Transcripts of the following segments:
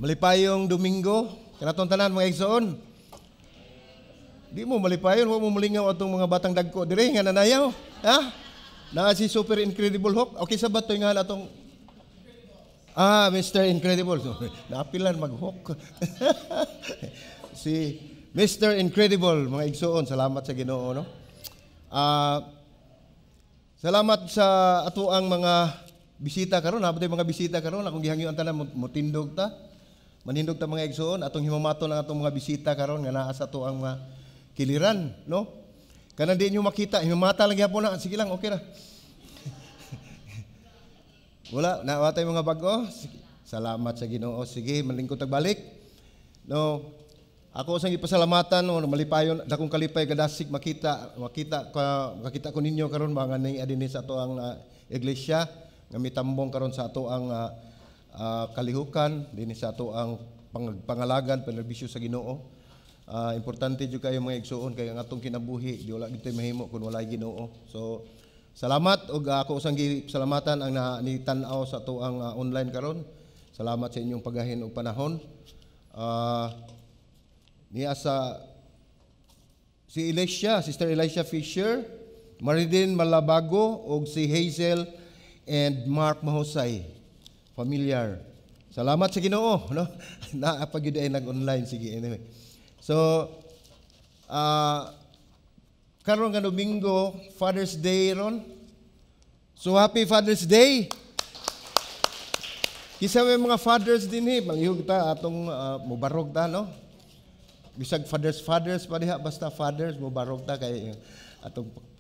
Malipayong Domingo, kanatong tanan mga igsoon. Di mo malipayon, huwag mo malingaw atong mga batang dagko. Dire nga nanayaw. Ha? Na si Super Incredible Hulk. Okay sa bato nga atong Mr. Incredible. So, naapilan mag-hook. Si Mr. Incredible, mga igsoon, salamat sa Ginoo, no? Salamat sa atuang mga bisita karon, napatay mga bisita karon, akong gihangyo ang tanan motindog ta. Manindog ta mga igsoon, atong himamaton ang atong mga bisita karon nga naa sa atuang mga kiliran, no? Kana di nyo makita, himamata lang gyapon na, sige lang, okay ra. Wala, nawatay mga bago. Salamat sa Ginoo. Sige, malingkod tagbalik. No, ako sang ipasalamatan no malipayon dakong kalipay gadasig makita ko ninyo karon mga ning adini sa ato ang iglesia nga mitambong karon sa ato ang kalihukan dinhi sa ato ang pangalagan panerbisyo sa Ginoo. Importante jud kayo mga igsoon kay ang atong kinabuhi di wala gid mahimo kun walay Ginoo. So salamat og ako usang gisalamatan ang nitanaw sa ato ang online karon. Salamat sa inyong pagahin og panahon. Niya sa si Elisha, Sister Elisha Fisher, Maridin Malabago og si Hazel and Mark Mahosay. Familiar. Salamat sa Ginoo, no? Naapag yun ay nag-online sige anyway. So karon nga Domingo, Father's Day ron. So happy Father's Day. Kisa may mga fathers din manghihug ta atong mubarog ta, no? Bisag fathers pa diha basta fathers mubarog ta kay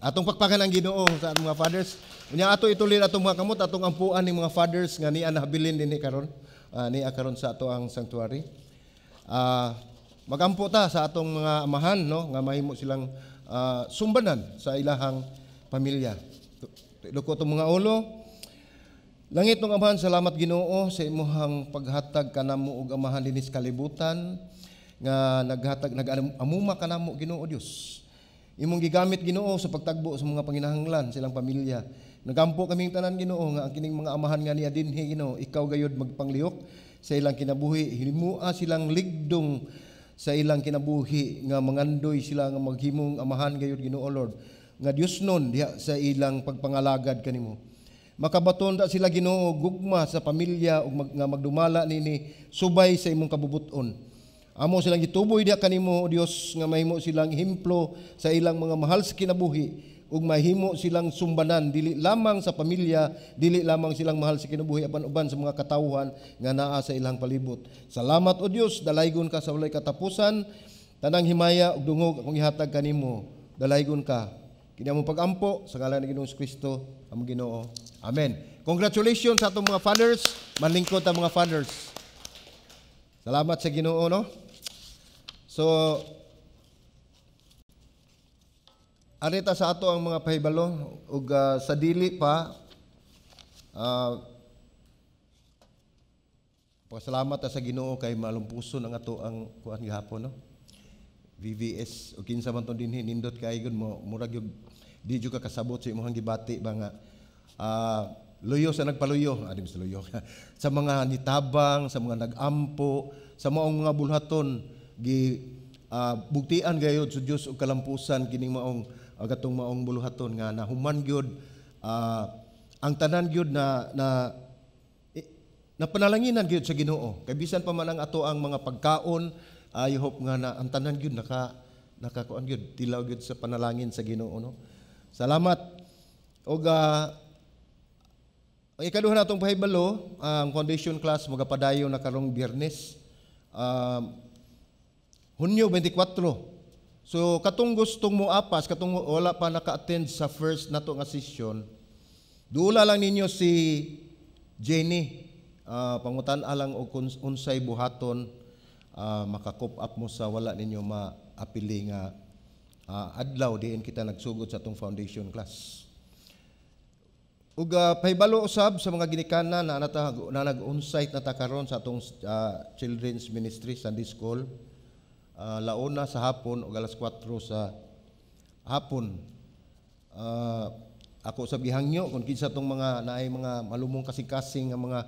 atong pakpakan ang Ginoo sa atong mga fathers. Unya ato ituloy atong mga kamot atong ampuan ning mga fathers nga niya nahabilin dinhi karon. Niya karon sa ato ang sanctuary. Magampo ta sa atong mga amahan, no, nga mahimo silang sumbanan sa ilahang pamilya. Loko itong mga ulo. Langit ng amahan, salamat Ginoo sa imuhang paghatag kanamo og amahan dinis kalibutan nga nag-amuma kanamo Ginoo Dios. Imong gigamit Ginoo sa pagtagbo sa mga panginahanglan silang pamilya. Nagampo kaming tanan Ginoo nga ang kining mga amahan nga niya dinhi Ginoo, ikaw gayud magpanglihok sa ilang kinabuhi, himua silang ligdong sa ilang kinabuhi nga mangandoy sila nga maghimong amahan gayud Ginoo Lord. Nga Dios nun diha sa ilang pagpangalagad kanimo. Makabaton ta sila Ginoo gugma sa pamilya ug nga magdumala nini subay sa imong kabubuton. Amo silang gituboy diha kanimo o Dios nga mahimo silang himplo sa ilang mga mahal sa kinabuhi ug mahimo silang sumbanan dili lamang sa pamilya, dili lamang silang mahal sa kinabuhi apan uban sa mga katawhan nga naa sa ilang palibot. Salamat o Dios, dalaygon ka sa walay katapusan, tanang himaya ug dungog akong ihatag kanimo. Dalaygon ka. Kini among pagampo sa ngalan ni Ginoong Kristo, among Ginoo. Amen. Congratulations sa atong mga fathers, manlingkod ta mga fathers. Salamat sa Ginoo, no? So, arita sa ato ang mga pahibalo ug sa dili pa pasalamat ta sa Ginoo kay malumpuson ang ato ang kuan gihapon, no? VVS o kinsa man to dinhi nindot kay gud mo murag yung di jud ka kasabot sa imong gibati ba nga luyo sa nagpaluyo adim sa luyo sa mga nitabang sa mga nagampo sa maong mga bulhaton gi bugtian gayud sa Dios og kalampusan kining maong agatong maong bulhaton nga nahuman gyud ang tanan gyud na panalanginan gyud sa Ginoo kay bisan pa man ang ato ang mga pagkaon. I hope nga na ang tanan gyud nakakuan gyud tilaw gyud sa panalangin sa Ginoo, no? Salamat. Og ang ikaduha natong pahibalo, ang foundation class magapadayon na karong Biyernes. Hunyo 24. So katong gustong mo apas, katong wala pa naka-attend sa first nato nga session, duula lang ninyo si Jenny, pangutan alang og unsay buhaton maka-cope up mo sa wala ninyo maapili nga adlaw diin kita nagsugod sa atong foundation class. Ug pahibalo usab sa mga ginikanan na nag-on-site na ta karon sa atong children's ministry Sunday School. Launa sa hapon ug alas 4 sa hapon. Ako usab gihangyo kung kinsa tong mga naay mga malumong kasing-kasing nga mga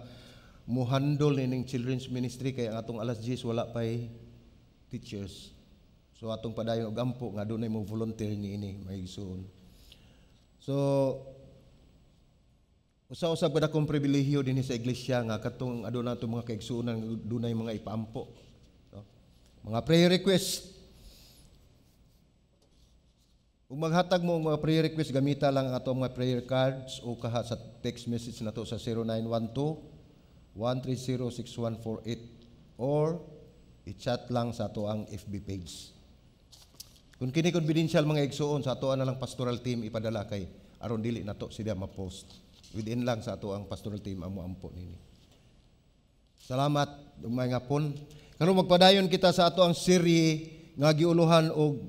muhandol nining children's ministry kay ang atong alas 10 wala pay teachers. So atong padayon og ampo nga dunay mo volunteer niini maigsoon. So usa-usab kada kong pribilehiyo dinhi sa iglesia nga katong aduna nato mga kaigsuonan dunay mga ipaampo. No? Mga prayer request. Kung maghatag mo mga prayer request, gamita lang ang ato mga prayer cards o kaha sa text message na to sa 0912-130-6148 or i-chat lang sa ato ang FB page. Kung kini confidential mga igsuon sa ato na lang pastoral team ipadala kay aron dili nato sila ma-post. Within lang sa ato ang pastoral team amo ampo nini. Salamat mga ngapon. Karon magpadayon kita sa ato ang serye nga giuluhan og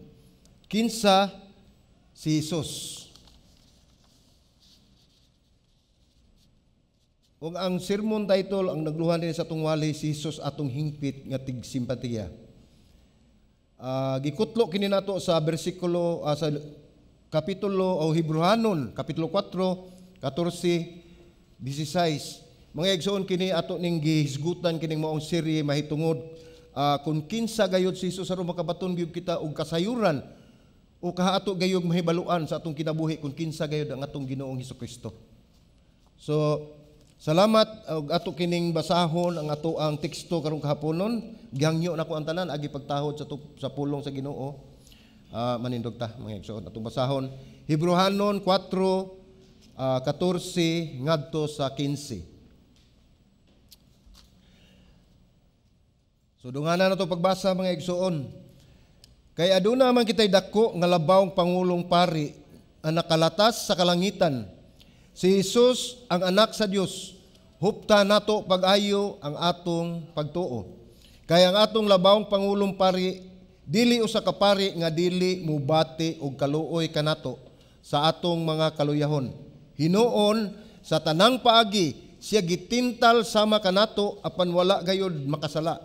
kinsa si Jesus. Ug ang sermon title ang nagluhan din sa atong wali si Jesus atong hingpit nga tig-simpatiya. Gikutlo kini nato sa bersikulo sa kapitulo o Hebrehanon kapitulo 4 14, 16. Mga igsoon kini ato ning gihisgutan kining maong serye mahitungod kung kinsa gayud si Jesus aron makabaton gyud kita og kasayuran o kahaato gayud mahibaluan sa atong kinabuhi kung kinsa gayud ang atong Ginoong Hesukristo. So salamat og ato kining basahon ang ato ang teksto karong kahaponon. Gihangyo nako ang tanan agi pagtahod sa pulong sa Ginoo. Manindog ta mga igsoon atong basahon Hebrehanon 4 14 ngadto sa 15. So dunganan na to pagbasa mga igsoon. Kay aduna man kitay dako nga labawng pangulong pari ang nakalatas sa kalangitan. Si Jesus ang anak sa Dios. Hupta nato pag-ayo ang atong pagtuo. Kay ang atong labawng pangulong pari dili usa ka pari nga dili mubati og kaluoy kanato sa atong mga kaluyahon. Hinuon sa tanang paagi siya gitintal sama kanato apan wala gayud makasala.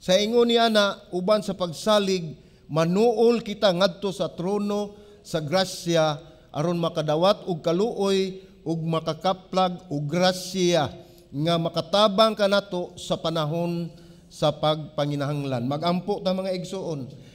Sa ingon niya na uban sa pagsalig manuol kita ngadto sa trono sa grasya aron makadawat og kaluoy ug makakaplag og grasya nga makatabang kanato sa panahon sa pagpanginahanglan. Magampo ta mga igsoon.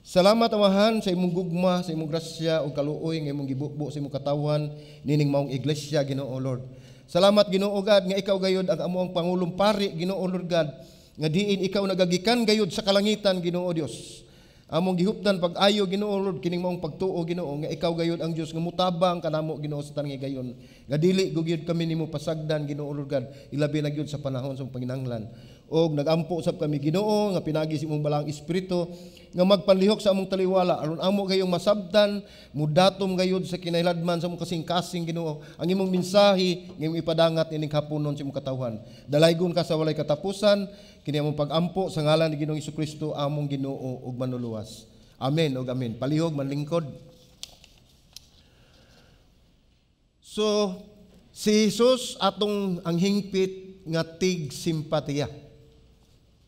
Salamat amahan sa imong gugma, sa imong grasya o kaluoy nga imong gibukbo sa imong katawan nining maong iglesia Ginoo Lord. Salamat Ginoo God nga ikaw gayud ang among pangulong pari Ginoo Lord God nga diin ikaw nagagikan gayud sa kalangitan Ginoo Dios. Among gihuptan pag-ayo Ginoo Lord kining maong pagtuo Ginoo nga ikaw gayud ang Dios nga mutabang kanamo Ginoo sa tanang gayon. Nga dili gyud kami nimo pasagdan Ginoo Lord God ilabi na gyud sa panahon sa panginahanglan. Og nagampo usab kami Ginoo nga pinagi sa imong balang espiritu nga magpanlihok sa among taliwala aron amo gayong masabtan mudatom gayud sa kinailadman sa among kasing-kasing Ginoo ang imong mensahe nga imong ipadangat ining hapunon sa imong katawhan. Dalaygon ka sa walay katapusan kini among pag-ampo sa ngalan ni Ginoong Hesukristo among Ginoo ug manluluwas. Amen ug amen. Palihog manlingkod. So si Jesus atong ang hingpit nga tig-simpatiya.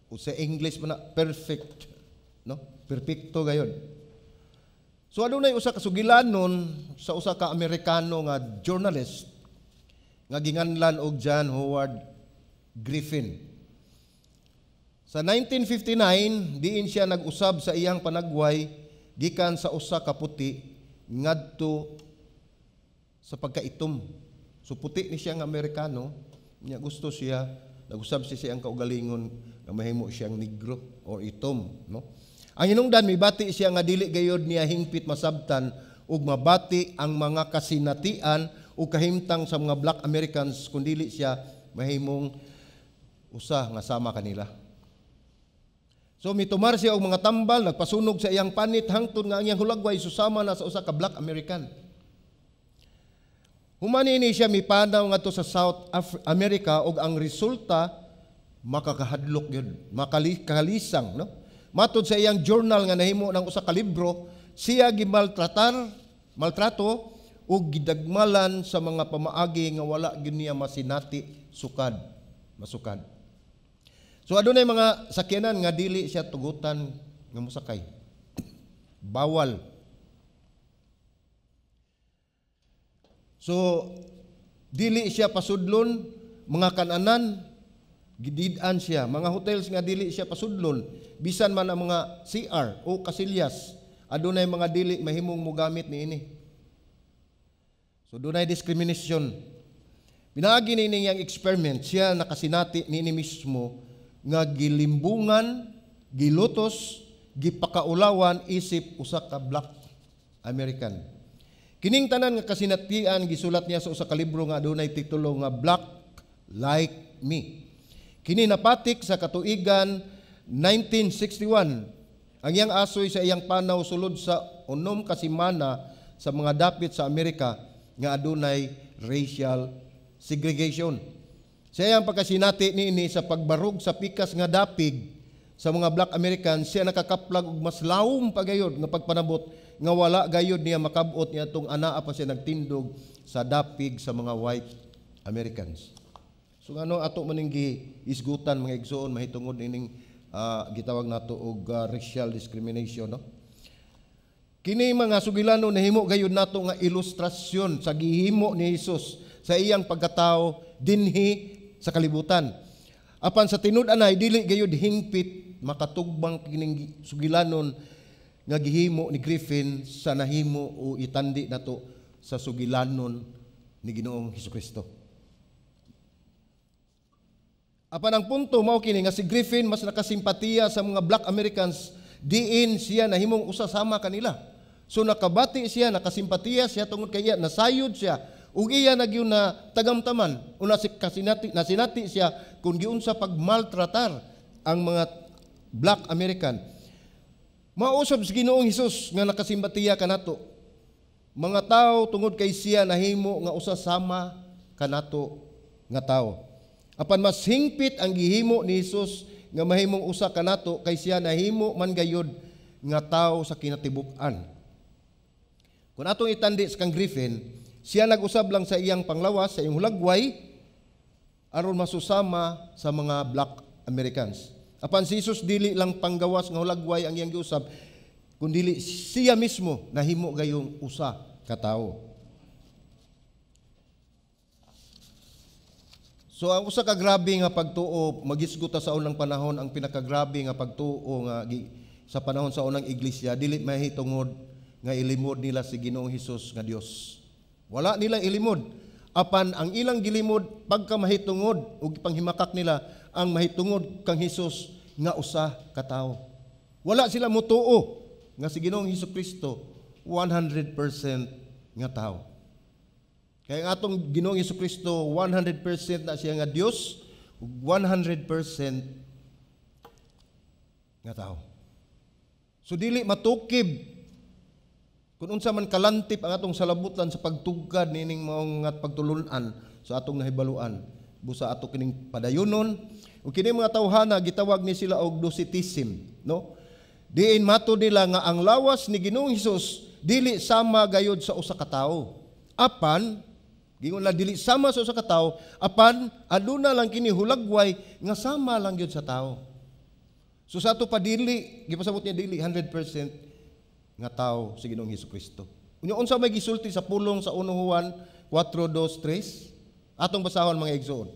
O sa English man na perfect, no? Perfecto gayud. So adunay usa ka sugilanon sa usa ka Amerikano nga journalist nga ginganlan og John Howard Griffin. Sa 1959, diin siya nag-usab sa iyang panagway gikan sa usa ka puti ngadto sa pagkaitom. So puti ni siya nga Amerikano, niya gusto siya nag-usab siya ang kaugalingon nga mahimo siyang negro o itom, no? Ang hinungdan mibati siya nga dili gayud niya hingpit masabtan ug mabati ang mga kasinatian o kahimtang sa mga Black Americans kun dili siya mahimong usa nga sama kanila. So mitumar siya og mga tambal, nagpasunog sa iyang panit hangtod nga ang iyang hulagway susama na sa usa ka Black American. Humanini siya mipanaw ngadto sa South America ug ang resulta makakahadlok gyud, makalisang, no? Matud sa iyang journal nga nahimo ng usa ka libro, siya maltrato ug gidagmalan sa mga pamaagi nga wala gyud niya masinati masukad. So adunay mga sakyanan nga dili siya tugutan nga mosakay. Bawal. So dili siya pasudlon mga kananan Gidid-an siya, mga hotels nga dili siya pasudlon, bisan man ang mga CR o kasilyas, adunay mga dili mahimong mogamit niini. So dunay discrimination. Pinaagi niini yang experiment, siya nakasinati niini mismo nga gilimbungan, gilutos, gipakaulawan isip usa ka Black American. Kining tanan nga kasinatian gisulat niya sa usa ka libro nga adunay titulo nga Black Like Me. Kini napatik sa katuigan 1961. Ang iyang asoy sa iyang panaw sulod sa 6 ka semana sa mga dapit sa Amerika nga adunay racial segregation. Sa iyang pagkasinati niini sa pagbarug sa pikas nga dapig sa mga Black Americans, siya nakakaplag og mas lawom pagayod nga pagpanabot nga wala gayod niya makabot niya tong anaa pa siya nagtindog sa dapig sa mga white Americans. So ano ato maning isgutan mga igsoon mahitungod ining gitawag nato og racial discrimination, no? Kini mga sugilano nahimo gayud nato nga ilustrasyon sa gihimo ni Hesus sa iyang pagkatao dinhi sa kalibutan. Apan sa tinud-anay dili gayud hingpit makatugbang kining sugilanon nga gihimo ni Griffin sa nahimo o itandi nato sa sugilanon ni Ginoong Hesukristo. Apan ang punto mao kini nga si Griffin mas nakasimpatiya sa mga Black Americans diin siya nahimong usa sama kanila. So nakabati siya, nakasimpatiya siya tungod kay iya nasayod siya ug iya nagyud na tagamtaman una si nasinati siya kung giunsa pagmaltratar ang mga Black American. Mausab sa Ginoong Hesus nga nakasimpatiya kanato. Mga tao tungod kay siya nahimo nga usa sama kanato nga tao. Apan mas hingpit ang gihimo ni Hesus nga mahimong usa kanato kay siya nahimo man gayud nga tao sa kinatibuk-an. Kung atong itandi sa kang Griffin, siya nag-usab lang sa iyang panglawas sa iyang hulagway aron masusama sa mga Black Americans. Apan si Hesus dili lang panggawas nga hulagway ang iyang giusab, kundi siya mismo nahimo gayong usa ka tawo. So ang usa ka grabe nga pagtuo magisgot sa unang panahon, ang pinakagrabe nga pagtuo nga sa panahon sa unang iglesia dili mahitungod nga ilimod nila si Ginoong Hesus nga Dios. Wala nila ilimod. Apan ang ilang gilimod pagka mahitungod ug panghimakak nila ang mahitungod kang Hesus nga usa ka tawo. Wala sila motuo nga si Ginoong Hesukristo 100% nga tawo. Kaya ang atong Ginoong Hesukristo 100% na siya nga Dios ug 100% nga tao. So dili matukib kung unsa man kalantip ang atong salabutan sa pagtugkad nining mga pagtulunan sa atong nahibaluan busa ato kining padayonon ug kini mga tawhana gitawag ni sila og docetism, no? Diin matud nila nga ang lawas ni Ginoong Hesus dili sama gayud sa usa ka tawo. Apan gingon na dili sama sa usa ka tawo, apan aduna lang kini hulagway nga sama lang gyud sa tawo. So sa ato pa dili, gipasabot niya dili 100% nga tawo si Ginoong Hesukristo. Unya unsa may gisulti sa pulong sa 1 Juan 4:2-3 atong basahon mga igsoon.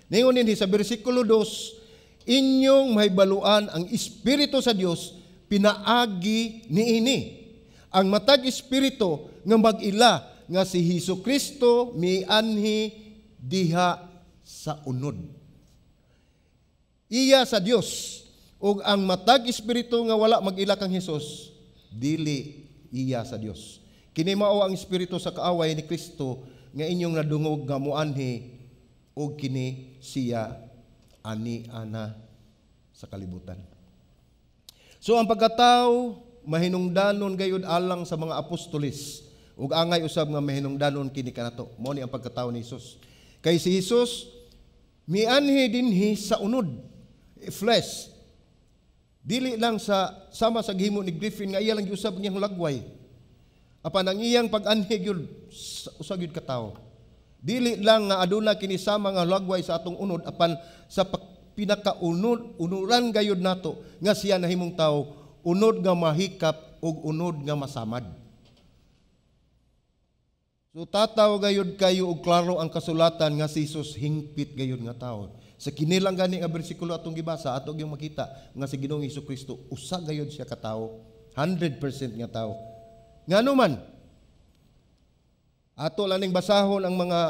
Ningon dinhi sa bersikulo 2, inyong mahibaluan ang Espiritu sa Dios pinaagi niini. Ang matag espiritu nga mag-ila nga si Hesukristo mianhi diha sa unod. Iya sa Dios ug ang matag espiritu nga wala mag-ila kang Hesus dili iya sa Dios. Kini mao ang espiritu sa kaaway ni Kristo nga inyong nadungog nga moanhi ug kini siya ani ana sa kalibutan. So ang pagkatao mahinungdanon gayud alang sa mga apostoles ug angay usab nga mahinungdanon kini kanato. Mao ni ang pagkatao ni Hesus. Kay si Hesus mianhi dinhi sa unod, flesh. Dili lang sa sama sa gihimo ni Griffin nga iya lang giusab niyang lagway. Apan ang iyang pag-anhi gyud usa gyud ka tawo. Dili lang nga aduna kini sama nga lagway sa atong unod, apan sa pinakaunod unuran gayud nato nga siya nahimong tawo, unod nga mahikap ug unod nga masamad. So tataw gayud kayo og klaro ang kasulatan nga si Hesus hingpit gayud nga tawo. Sa kinilang gani nga bersikulo atong gibasa, ato gyung makita nga si Ginoong Hesukristo usa gayud siya ka tawo, 100% nga tawo. Ngano man ato laning basahon ang mga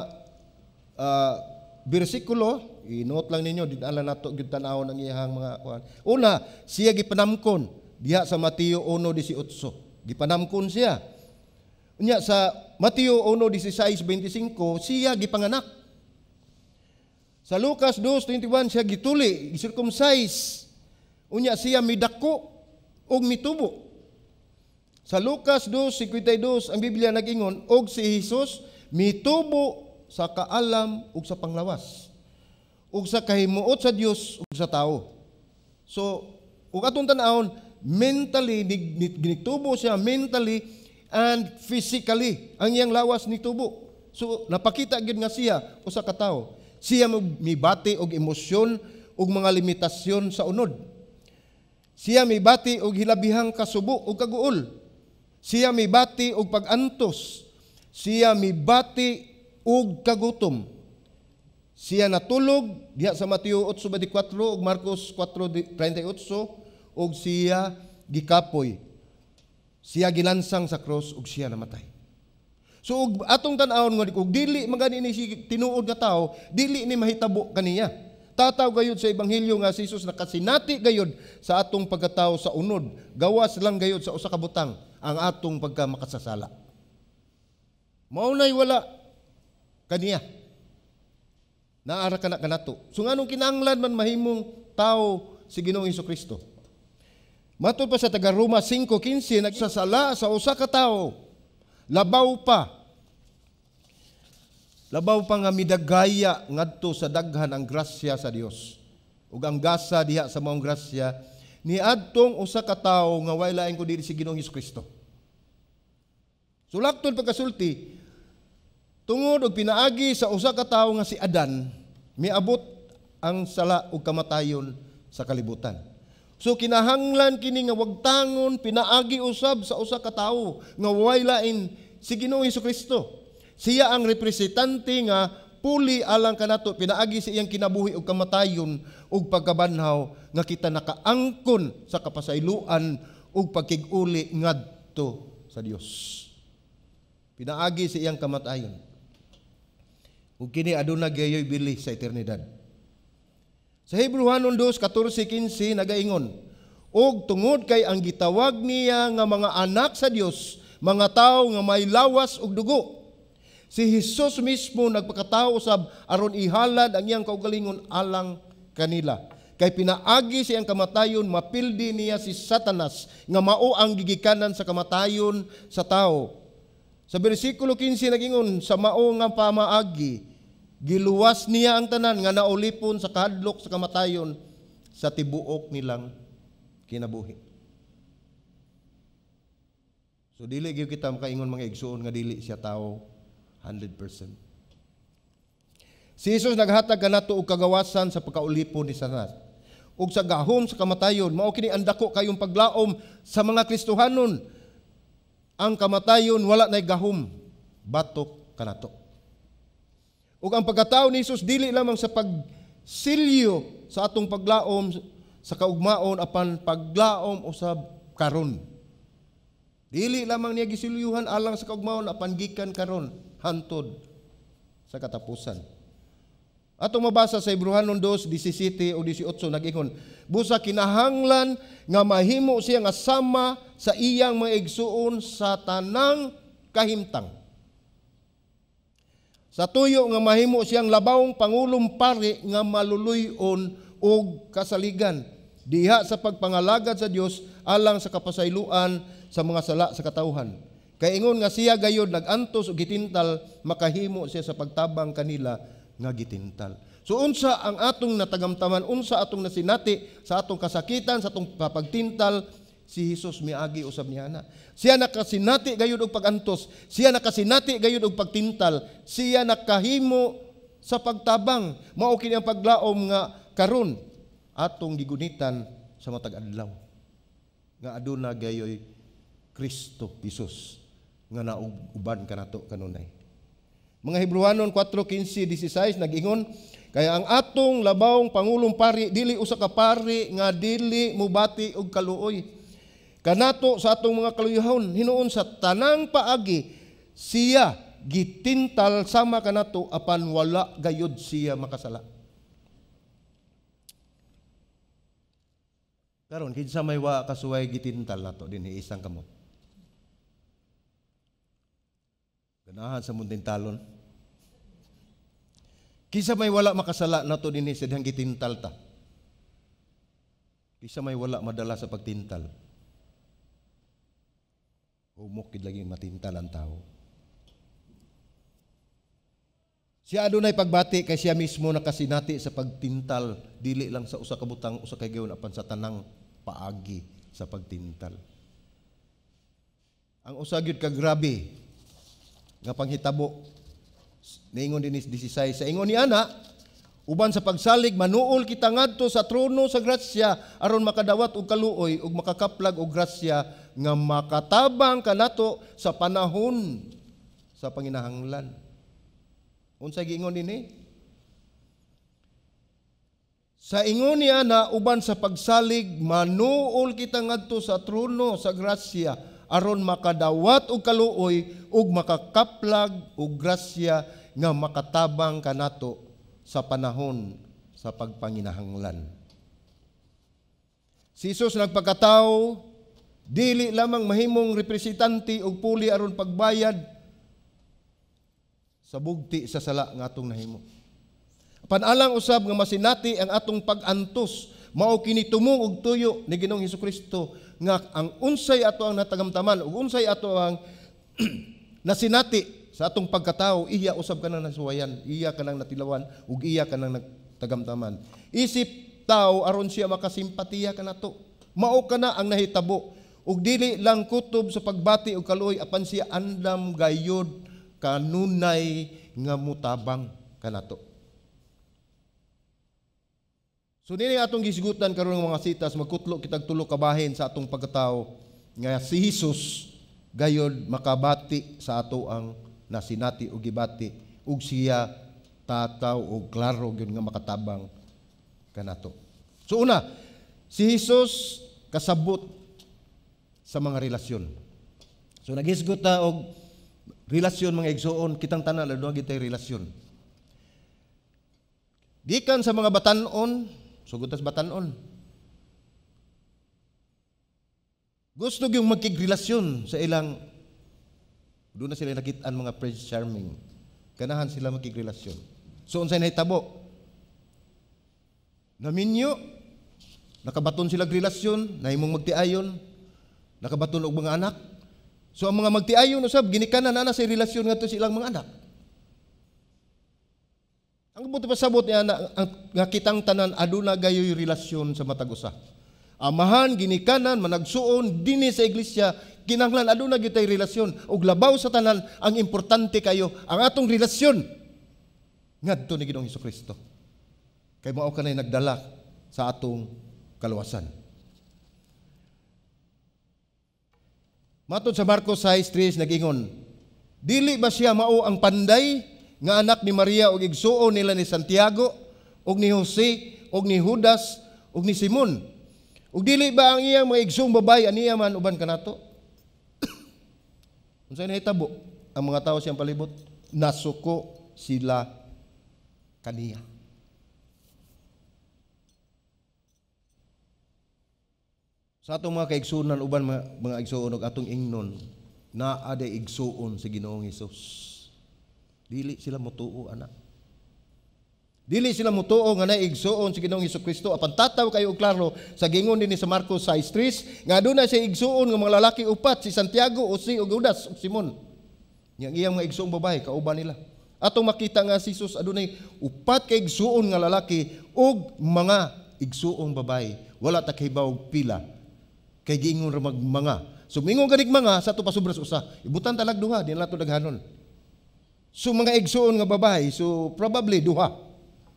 bersikulo, i-note lang ninyo dinala nato gyud tan-awon ang iyang mga kuan. Una, siya gipanamkon diha sa Mateo 1:18. Gipanamkon siya. Unya sa Mateo 1:16-25 siya gipanganak. Sa Lucas 2:21 siya gituli, circumcise. Unya siya midako og mitubo. Sa Lucas 2:52 ang Biblia nag-ingon og si Jesus mitubo sa kaalam ug sa panglawas, ug sa kahimuot sa Dios ug sa tao. So, ug atong tan-awon, mentally nitubo siya mentally and physically. Ang iyang lawas nitubo. So, napakita gyud nga siya usa ka tawo. Siya mibati og emosyon ug mga limitasyon sa unod. Siya mibati og hilabihang kasubo ug kaguol. Siya mibati og pag-antos. Siya mibati og kagutom. Siya natulog diha sa Mateo 8:24 ug Marcos 4:38 ug siya gikapoy. Siya gilansang sa cross ug siya namatay. So ug atong tan-awon nga ug dili magani ni si tinuod nga tawo, dili ni mahitabo kaniya. Tataw gayud sa ebanghelyo nga si Jesus nakasinati gayud sa atong pagkatawo sa unod. Gawas lang gayud sa usa ka butang ang atong pagkamakasasala. Mao nay wala kaniya. Naara kana kanato. So nganong kinahanglan man mahimong tawo si Ginoong Hesukristo? Matod pa sa taga Roma 5:15 nagsasala sa usa ka tawo. Labaw pa nga midagaya ngadto sa daghan ang grasya sa Dios. Ug ang gasa diha sa maong grasya niadtong usa ka tawo nga way lain ko diri si Ginoong Hesukristo. Sulakton pagkasulti tungod og pinaagi sa usa ka tawo nga si Adan, miabot ang sala ug kamatayon sa kalibutan. So kinahanglan kini nga wagtangon pinaagi usab sa usa ka tawo nga way lain si Ginoong Hesukristo. Siya ang representante nga puli alang kanato pinaagi sa iyang kinabuhi ug kamatayon ug pagkabanhaw nga kita nakaangkon sa kapasayloan ug pagkig-uli ngadto sa Dios. Pinaagi sa iyang kamatayon. Ug kini aduna gayoy bili sa eternidad. Sa Hebrewanon 2:14-15 nagaingon, og tungod kay ang gitawag niya nga mga anak sa Dios, mga tawo nga may lawas ug dugo. Si Hesus mismo nagpakatawo usab aron ihalad ang iyang kaugalingon alang kanila. Kay pinaagi siyang kamatayon, mapildi niya si Satanas nga mao ang gigikanan sa kamatayon sa tawo. Sa bersikulo 15 nagingon, sa mao nga pamaagi giluwas niya ang tanan nga naulipon sa kahadlok sa kamatayon sa tibuok nilang kinabuhi. So dili gyud kita makaingon mga igsoon nga dili siya tawo 100%. Si Jesus naghatag kanato og kagawasan sa pagkaulipon ni Satanas. Ug sa gahom sa kamatayon, mao kini ang dako kayong paglaom sa mga Kristohanon. Ang kamatayon wala nay gahom, batok kanato. Ug ang pagkatao ni Jesus dili lamang sa pagsilyo sa atong paglaom sa kaugmaon apan paglaom usab karon. Dili lamang niya gisilyuhan alang sa kaugmaon apan gikan karon hantod sa katapusan. Atong mabasa sa Hebrewanon 2:17 o 18 nag-ingon, busa kinahanglan nga mahimo siya nga sama sa iyang mga igsuon sa tanang kahimtang. Sa tuyo nga mahimo siyang labawong pangulong pari nga maluluy-on og kasaligan diha sa pagpangalagad sa Dios alang sa kapasayloan sa mga sala sa katawhan. Kay ingon nga siya gayud nagantos og gitintal makahimo siya sa pagtabang kanila nga gitintal. So unsa ang atong natagamtaman, unsa atong nasinati sa atong kasakitan, sa atong pagtintal, si Jesus miagi usab niya na. Siya nakasinati gayud og pagantos, siya nakasinati gayud og pagtintal, siya nakahimo sa pagtabang. Mao kini ang paglaom nga karon atong gigunitan sa matag adlaw. Nga aduna gayoy Kristo Jesus nga nauban kanato kanunay. Mga Hebrewanon 4:15-16 nag-ingon, kaya ang atong labawong pangulong pari dili usa ka pari nga dili mubati og kaluoy. Kanato sa atong mga kaluyahon hinuon sa tanang paagi siya gitintal sama kanato apan wala gayud siya makasala. Karon kinsa may wa kasuway gitintal nato dinhi isang kamot. Ganahan sa munding talon. Kinsa may wala makasala nato dinhi sa dihang gitintal ta. Kinsa may wala madala sa pagtintal. Humok gid lagi matintal ang tao. Siya adunay pagbati kay siya mismo nakasinati sa pagtintal dili lang sa usa ka butang usa ka gayud apan sa tanang paagi sa pagtintal. Ang usa gyud ka grabe nga panghitabo niingon din 16 sa ingon ni ana uban sa pagsalig manuol kita ngadto sa trono sa grasya aron makadawat og kaluoy ug makakaplag og grasya nga makatabang kanato sa panahon sa panginahanglan. Unsa giingon dinhi? Sa ingon niya na uban sa pagsalig manuol kita ngadto sa trono sa grasya aron makadawat og kaluoy ug makakaplag og grasya nga makatabang kanato sa panahon sa pagpanginahanglan. Si Jesus nagpakatao dili lamang mahimong representante og puli aron pagbayad sa bugti sa sala nga atong nahimo. Panalang usab nga masinati ang atong pag-antos mao kini tumong og tuyo ni Ginoong Hesukristo nga ang unsay ato ang natagamtaman ug unsay ato ang nasinati sa atong pagkatao iya usab kanang nasuwayan, iya kanang natilawan ug iya kanang nagtagamtaman. Isip tao aron siya makasimpatiya kanato. Mao kana ang nahitabo ug dili lang kutob sa pagbati og kaluoy apan siya andam gayud kanunay nga mutabang kanato. So nini atong gisigutan karon ng mga sitas magkutlo kitag tulo ka bahin sa atong pagkatao nga si Jesus gayod makabati sa ato ang nasinati og gibati ug siya tataw og klaro gyud nga makatabang kanato. So una, si Jesus kasabot sa mga relasyon. So nagisgot ta og relasyon mga igsoon, kitang tanan aduna gid tay relasyon. Gikan sa mga batan-on, sugod tas batan-on. Gusto gyud magkigrelasyon sa ilang doon na sila nakit-an mga Prince Charming. Ganahan sila magkigrelasyon. So unsay nahitabo? Naminyo, nakabaton sila relasyon, nahimong magtiayon, nakabaton og mga anak. So ang mga magtiayon usab ginikanan ana sa relasyon ngadto silang mga anak. Ang buti pasabot niya nga kitang tanan aduna gayoy relasyon sa matag usa. Amahan ginikanan managsuon dinhi sa iglesia kinahanglan aduna gyud tay relasyon ug labaw sa tanan ang importante kayo ang atong relasyon ngadto ni Ginoong Hesukristo. Kay mao kanay nagdala sa atong kaluwasan. Matod sa Marcos 6:3 nag-ingon, dili ba siya mao ang panday nga anak ni Maria ug igsuon nila ni Santiago ug ni Jose ug ni Judas ug ni Simon? Ug dili ba ang iyang mga igsoong babay aniya man uban kanato? Unsay nahitabo? Ang mga tawo siyang palibot nasuko sila kaniya. Sa atong mga kaigsuonan uban mga igsuon ug atong ingnon naa day igsuon sa Ginoong Hesus. Dili sila motuo ana. Dili sila motuo nga naay igsuon sa Ginoong Hesukristo apan tataw kayo og klaro sa gingon dinhi sa Marcos 6:3 nga aduna siya igsuon nga mga lalaki upat si Santiago, Jose ug Judas ug Simon. Yang iyang mga igsuong babae kauban nila. Atong makita nga si Jesus adunay upat ka igsuon nga lalaki ug mga igsuong babae. Wala ta kahibaw og pila. Kay giingon ra magmanga. So mingon ganig mga sa ato pasubras usa. Ibutan talag duha di nato daghanon. So mga igsuon nga babae, so probably duha.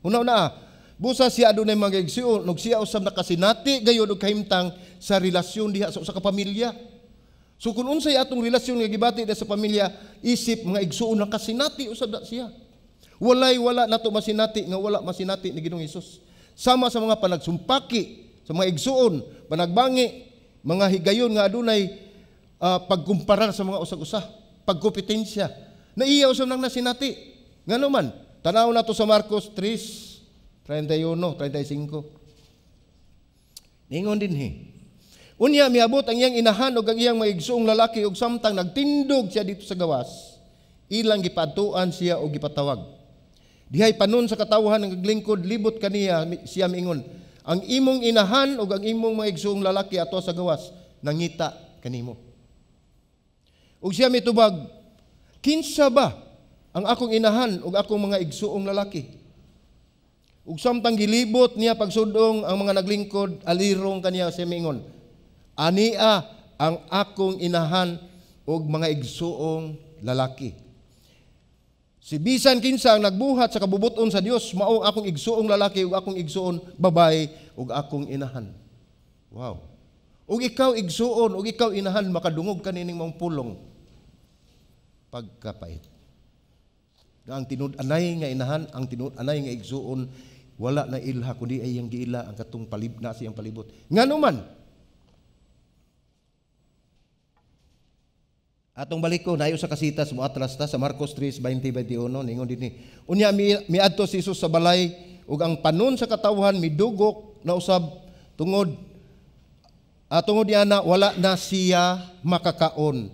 Una-una, busa siya adunay mga igsuon, ug siya usab nakasinati gayud og kahimtang sa relasyon diha sa usa ka pamilya. So kung unsay atong relasyon nga gibati sa pamilya, isip mga igsuon na kasinati usab na siya. Wala nato masinati nga wala masinati ni Ginoong Hesus. Sama sa mga panagsumpaki, sa mga igsuon, panagbangi, mga higayon nga adunay pagkumpara sa mga usag-usa, pagkompetensya. Naiyaw sa nang nasinati. Ngano man, tanaw nato sa Marcos 3:31-35. Ningon din Unya miabot ang iyang inahan ug ang iyang mga igsuong lalaki ug samtang nagtindog siya dito sa gawas, ilang gipadtuan siya og gipatawag. Dihay panon sa katawhan ng naglingkod libot kaniya siya miingon, ang imong inahan ug ang imong mga igsuong lalaki ato sa gawas nangita kanimo. Ug siya mitubag, kinsa ba ang akong inahan ug akong mga igsuong lalaki? Ug samtang gilibot niya pagsudong ang mga naglingkod, alirong kaniya siya miingon, ania ang akong inahan ug mga igsuong lalaki. Si bisan kinsa ang nagbuhat sa kabubuton sa Dios, mao akong igsuong lalaki ug akong igsuon babae ug akong inahan. Wow. Ug ikaw igsuon ug ikaw inahan, makadungog ka nining mong pulong pagkapait. Ang tinud-anay nga inahan, ang tinud-anay nga igsuon, wala na ilha kundi ay yang giila ang katong na siyang palibot. Ngano man atong baliko nayo sa kasitas mo atras ta sa Marcos 3:20-21 ningon dinhi. Unya miadto si Jesus sa balay ug ang panon sa katawhan midugok na usab tungod niya na wala na siya makakaon.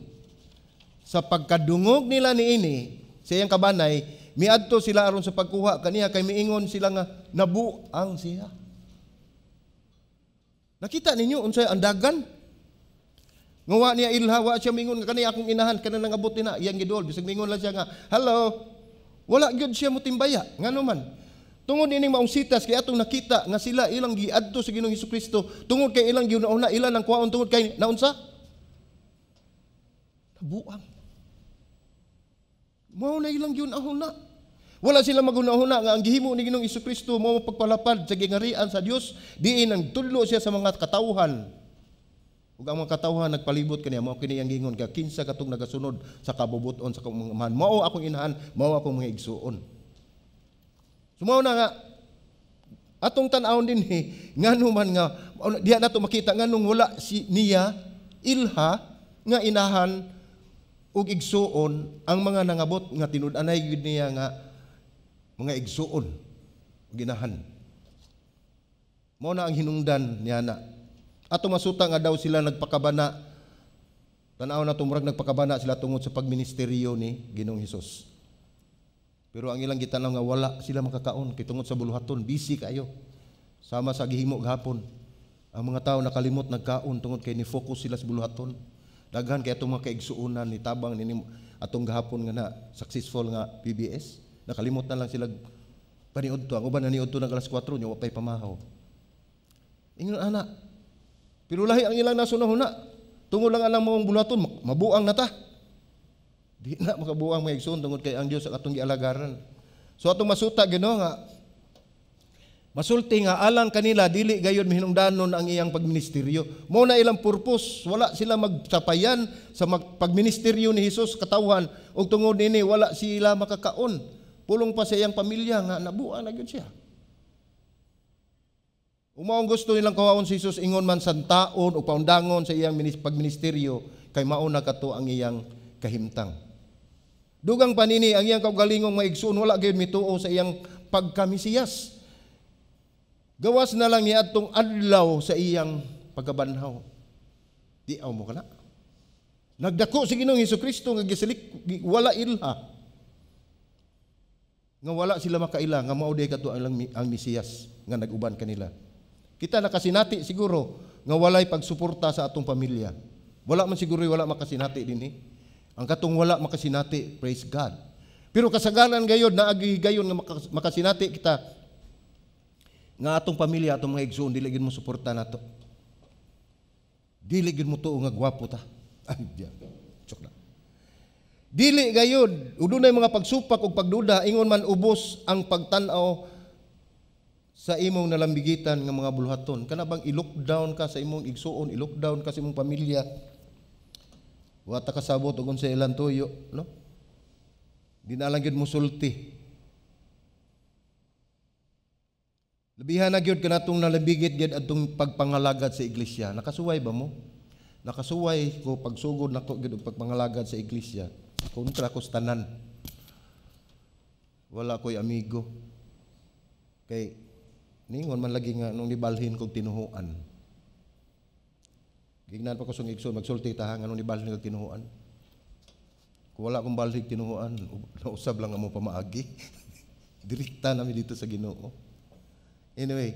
Sa pagkadungog nila niini sa iyang kabanay, miadto sila aron sa pagkuha kaniya kay miingon sila nga nabuang siya. Nakita ninyo unsay andagan? Ngawa niya ilha, wa siya mingon nga kani akong inahan, kana nang abot na, iyang gidol. Bisag mingon lang siya nga, hello, wala gyud siya mo timbaya. Ngano man, tungod ining maong sitas, kay atong nakita nga sila ilang giadto sa Ginoong Hesukristo, tungod kay ilang giuna-una, ilan ang kuwaon tungod kay naunsa? Nabuang. Mao na ilang giuna-una. Wala sila maguna-una nga ang gihimo ni Ginoong Hesukristo mao pagpalapad sa gingarian sa Dios, diin ang tudlo siya sa mga katawhan. Ug ang mga katawhan nagpalibot kaniya, mao kini ang gingon ka kinsa katong nagasunod sa kabubuton sa akong mga amahan, mao akong inahan, mao akong mga igsuon. Sumaw na nga atong tan-awon din ngano man nga diha nato makita nganong wala niya ilha nga inahan ug igsuon ang mga nangabot nga tinud-anay gid niya nga mga igsuon ug inahan. Mao na ang hinungdan niya na. Ato masuta nga daw sila nagpakabana. Tanaw na tumurag nagpakabana sila tungod sa pagministeryo ni Ginoong Hesus. Pero ang ilang gitanaw nga wala sila makakaon kay tungod sa buluhaton, busy kayo. Sama sa gihimo gahapon. Ang mga tao nakalimot nagkaon tungod kay ni-focus sila sa buluhaton. Daghan kay atong mga kaigsuonan ni tabang ni atong gahapon nga na successful nga PBS. Nakalimot na lang sila paniudto. Ang uban naniudto ng alas 4 nya wa pay pamahaw. Ingon ana, pero lahi ang ilang nasunahuna. Tungod lang ang mong bulaton, mabuang na ta. Di na makabuang mga igsoon tungod kay ang Dios ang atong gialagaran. So atong masuta Ginoo nga masulti nga alang kanila dili gayud mihinungdanon ang iyang pagministeryo. Mao na ilang purpose, wala sila magsapayan sa pagministeryo ni Hesus katawhan ug tungod ini wala sila makakaon. Pulong pa sa iyang pamilya nga nabuang na gyud siya. Umaong gusto nilang kawaon si Jesus ingon man sa taon o paundangon sa iyang pagministeryo kay mauna kato ang iyang kahimtang. Dugang panini ang iyang kaugalingong maigsoon wala gyud mituo sa iyang pagkamesiyas. Gawas na lang niya atong adlaw sa iyang pagkabanhaw. Di aw mo kana. Nagdako si Ginoong Hesukristo nga gisilik wala ilha. Nga wala sila makaila nga mao day kato ang Mesiyas nga naguban kanila. Kita nakasinati siguro nga walay pagsuporta sa atong pamilya. Wala man siguro wala makasinati dinhi. Ang katong wala makasinati, praise God. Pero kasagaran gayud naagi gayon nga makasinati kita nga atong pamilya, atong mga igsoon dili gid mo suporta nato. Dili gid mo tuo nga gwapo ta. Ay, diyan. Chok na. Dili gayud udunay mga pagsupak ug pagduda ingon man ubos ang pagtan-aw sa imong nalambigitan nga mga buluhaton. Kana bang i-lockdown ka sa imong igsuon, i-lockdown ka sa imong pamilya. Wa ta kasabot og unsa ilang tuyo, no? Di na lang gyud musulti. Labihan na gyud kanatong nalabigit gyud adtong pagpangalagad sa iglesia. Nakasuway ba mo? Nakasuway ko pagsugod nako gyud og pagpangalagad sa iglesia. Kontra ko sa tanan. Wala ko'y amigo. Kay ningon man lagi nga nung nibalhin kog tinuhuan. Gignan pa ko sung igsoon magsulti ta nga nung nibalhin kog tinuhuan. Kung wala akong balhin tinuhuan, nausab lang amo pamaagi. Direkta nami dito sa Ginoo. Anyway,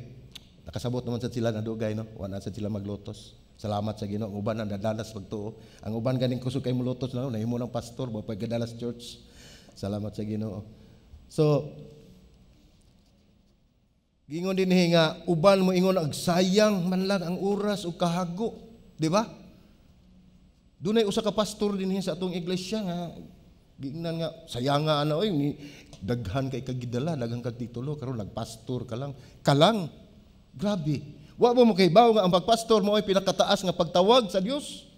nakasabot naman sa sila na dugay, no? Wala sa sila maglotos. Salamat sa Ginoo. Ang uban ang dadalas pagtuo. Ang uban ganing kusog kay mulotos na, nahimo ng pastor, pagkadalas church. Salamat sa Ginoo. So, gingon din nga, uban mo ingon agsayang man lang ang oras o kahago. Di ba? Dunay usa ka pastor din sa atong iglesia nga, gingnan nga, sayang nga ano, ni daghan kay kagidala, daghan kag titulo, karon nagpastor ka lang. Kalang, grabe. Wa mo kay bawo nga ang pagpastor mo ay pinakataas nga pagtawag sa Dios.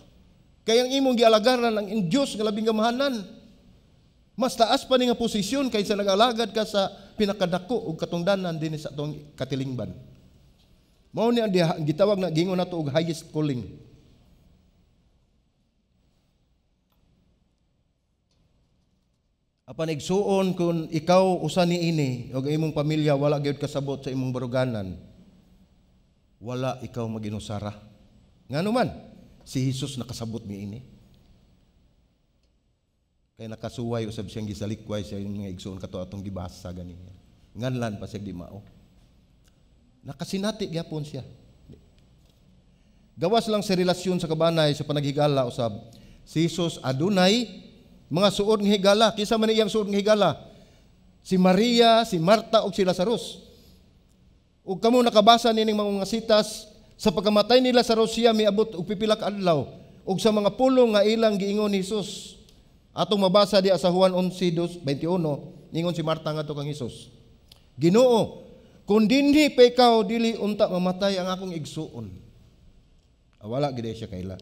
Kay ang imong gialagaran ang Dios nga labing gamahanan. Mas taas pa ni nga posisyon kaysa nag-alagad ka sa pinakadako ug katungdanan dinhi sa atong katilingban. Mao ni ang gitawag na gingon nato og highest calling. Apan igsuon kung ikaw usa niini ug imong pamilya wala gyud kasabot sa imong baruganan, wala ikaw maginusara. Ngano man si Hesus nakasabot niini. Kaya nakasuway usab siyang gisalikway siya yung mga igsoon kato atong gibasa ganiya. Nganlan pa siya di mao. Nakasinati gyapon siya. Gawas lang sa relasyon sa kabanay sa panaghigala usab si Jesus adunay mga suod nga higala. Kinsa man iyang suod nga higala? Si Maria, si Marta ug si Lazarus. Ug kamo nakabasa nining mga sitas sa pagkamatay ni Lazarus siya miabot og pipila ka adlaw ug sa mga pulong nga ilang giingon ni Jesus. Atong mabasa di sa Juan 11:21, ningon si Marta ngadto kang Hesus, Ginoo, kung dinhi pa ikaw dili unta mamatay ang akong igsuon. Wala gid siya kaila.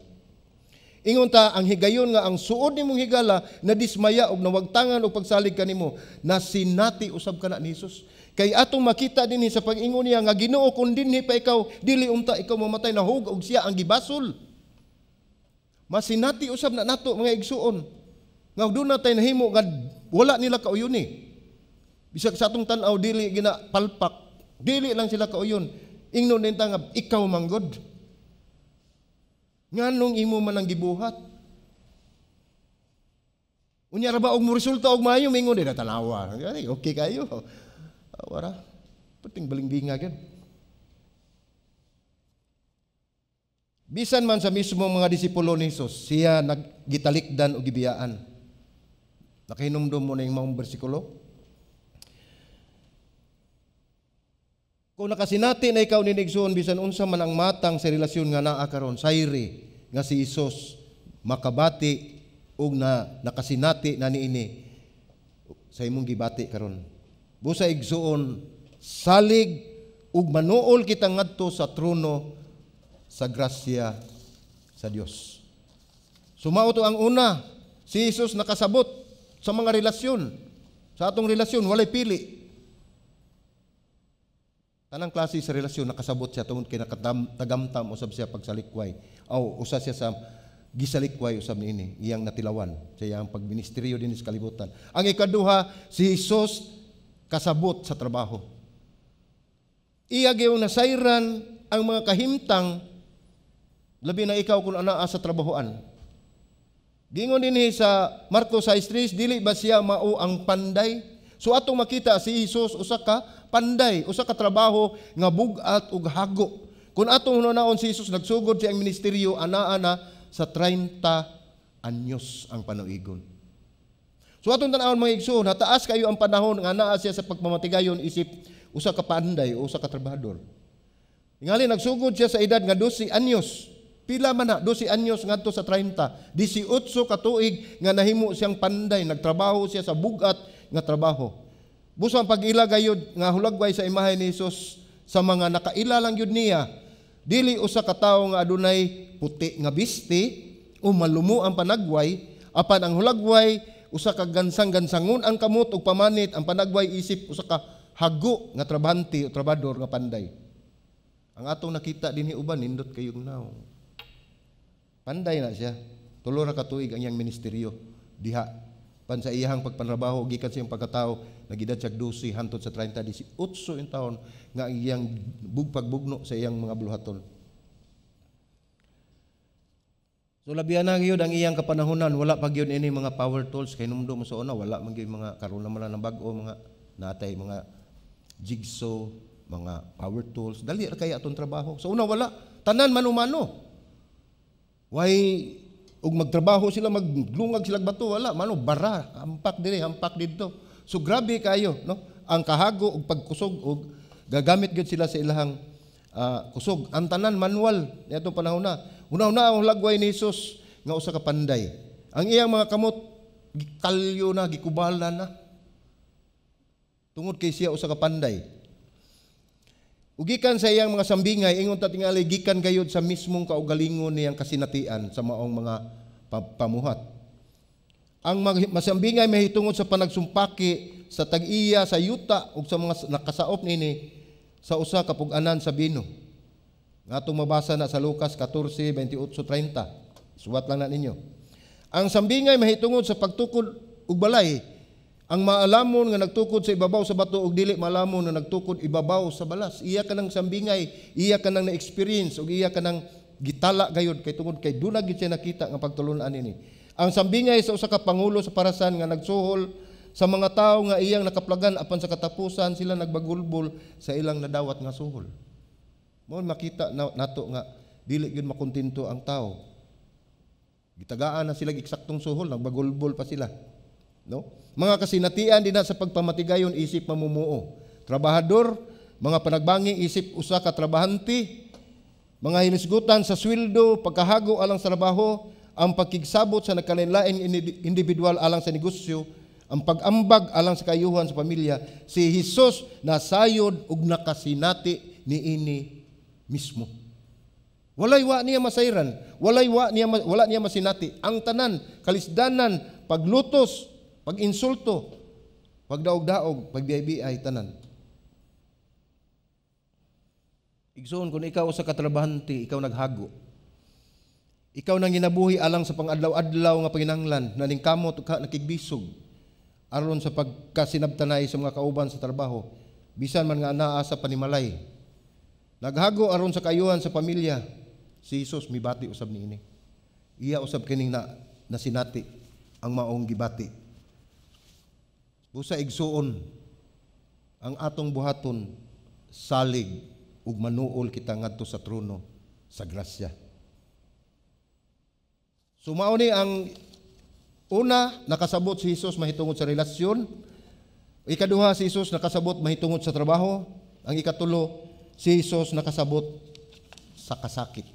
Ingon ta ang higayon nga ang suod nimong higala na dismaya og nawagtangan og pagsalig kanimo, nasinati usab kana ni Hesus. Kay atong makita dinhi sa pag-ingon niya nga Ginoo, kung dinhi pa ikaw dili unta ikaw mamatay, nahug og siya ang gibasol. Masinati usab na nato mga igsuon. Nga doon na tayo nahimo nga wala nila kauyon eh. Bisag sa atong tanaw dili gina palpak. Dili lang sila kauyon. Ingnon din ta nga ikaw manggod. Nganong imo man ang gibuhat? Unya ra ba og mo resulta og maayo mingon din tanawa. Okay kayo. Wala. Puting balingbinga gyud. Bisan man sa mismo mga disipulo ni Jesus, siya naggitalikdan og gibiyaan. Nakahinumdum mo na yung mga bersikulo. Kung nakasinati na ikaw ninigsoon, bisan unsa man ang matang sa relasyon nga naa karon, sayri nga si Hesus makabati ug na nakasinati na niini sa imong gibati karon. Busa igsuon, salig ug manuol kita ngadto sa trono sa grasya sa Dios. Sumao to ang una, si Hesus nakasabot sa mga relasyon. Sa atong relasyon, walay pili. Tanang klase sa relasyon, nakasabot siya tungod kay nakatagamtam usab siya pagsalikway. O usa siya sa gisalikway usab niini, iyang natilawan sa iyang pagministeryo din sa kalibutan. Ang ikaduha, si Jesus kasabot sa trabaho. Iya gyud nasayran ang mga kahimtang labi na ikaw kung anaa sa trabahoan. Gingon dinhi sa Marcos 6:3, dili ba siya mao ang panday? So atong makita si Jesus usa ka panday, usa ka trabaho nga bugat ug hago. Kung atong hunaon si Jesus nagsugod siya ang ministeryo anaa na sa 30 anyos ang panuigon. So atong tan-awon mga igsoon, nataas kayo ang panahon nga anaa siya sa pagpamatigayon isip usa ka panday o usa ka trabahador. Tingali nagsugod siya sa edad nga 12 anyos. Pila man na, 12 anyos ngadto sa 30. 18 ka tuig nga nahimo siyang panday, nagtrabaho siya sa bugat nga trabaho. Buso ang pag-ila gayud nga hulagway sa imahe ni Jesus sa mga nakaila lang yun niya, dili usa ka tawo nga adunay puti nga bisti o malumo ang panagway, apan ang hulagway usa ka gansang-gansangon ang kamot ug pamanit, ang panagway isip usa ka hago nga trabahante o trabador nga panday. Ang atong nakita dinhi uban nindot kayong naw. Panday na siya. Tulo ra ka tuig ang iyang ministeryo diha. Pan sa iyang pagpanrabaho gikan sa iyang pagkatao nagidad siya 12 hangtod sa 30 18 yung taon nga ang iyang pagbugno sa iyang mga buluhaton. So labihan na gyud ang iyang kapanahonan, wala pa gyud ini mga power tools kay numdo mo sa una, wala man gyud mga karon naman ng bag-o mga natay mga jigsaw, mga power tools, dali ra kaya atong trabaho. Sa una wala, tanan mano-mano. Why ug magtrabaho sila, maglungag sila bato, wala mano bara, hampak diri, hampak didto. So grabe kayo, no? Ang kahago ug pagkusog ug gagamit gyud sila sa ilahang kusog. Ang tanan manual niadtong panahon na. Una-una ang lagway ni Jesus nga usa ka panday. Ang iyang mga kamot gikalyo na, gikubala na. Tungod kay siya usa ka panday. Ugikan sa iyang mga sambingay, ingon ta tingali gikan gayud sa mismong kaugalingon niyang kasinatian sa maong mga pamuhat. Ang masambingay mahitungod sa panagsumpaki sa tag-iya, sa yuta ug sa mga nakasaop nini sa usa ka pug-anan sa bino. Nga itong mabasa na sa Lucas 14, 28, 30. Suwat lang na ninyo. Ang sambingay mahitungod sa pagtukod ug balay. Ang maalamon nga nagtukod sa ibabaw sa bato ug dili maalamon nga nagtukod ibabaw sa balas. Iya ka ng sambingay, iya ka ng na-experience ug iya ka ng gitala gayud kay tungod kay dunag gid siya nakita nga pagtulunan ini. Ang sambingay sa usa ka pangulo sa parasan nga nagsuhol sa mga tawo nga iyang nakaplagan apan sa katapusan sila nagbagulbol sa ilang nadawat nga suhol. Mo makita nato nga dili gyud makontento ang tawo. Gitagaan na sila eksaktong suhol, nagbagulbol pa sila. No? Mga kasinatian din sa pagpamatigayon isip mamumuo. Trabahador, mga panagbanging isip usa ka trabahante, mga hinisgutan sa sweldo, pagkahago alang sa trabaho, ang pagkigsabot sa nagkalain-laing individual alang sa negosyo, ang pag-ambag alang sa kayuhan sa pamilya, si Jesus nasayod ug nakasinati niini mismo. Walay wa niya masayran, wala niya masinati. Ang tanan, kalisdanan, paglutos, pag-insulto, pagdaog-daog, pagbiay-biay, tanan. Igsoon, kung ikaw sa katrabahante, ikaw naghago. Ikaw nang ginabuhi alang sa pang-adlaw-adlaw nga panginahanglan, naning kamot ka nakigbisog, aron sa pagkasinabtanay sa mga kauban sa trabaho, bisan man nga anaa sa panimalay. Naghago aron sa kayuhan sa pamilya, si Jesus mibati usab niini. Iya usab kining nasinati ang maong gibati. Busa igsuon ang atong buhaton salig ug manuol kita ngadto sa trono sa grasya. Sumao ni ang una nakasabot si Jesus mahitungod sa relasyon. Ikaduha si Jesus nakasabot mahitungod sa trabaho. Ang ikatulo si Jesus nakasabot sa kasakit.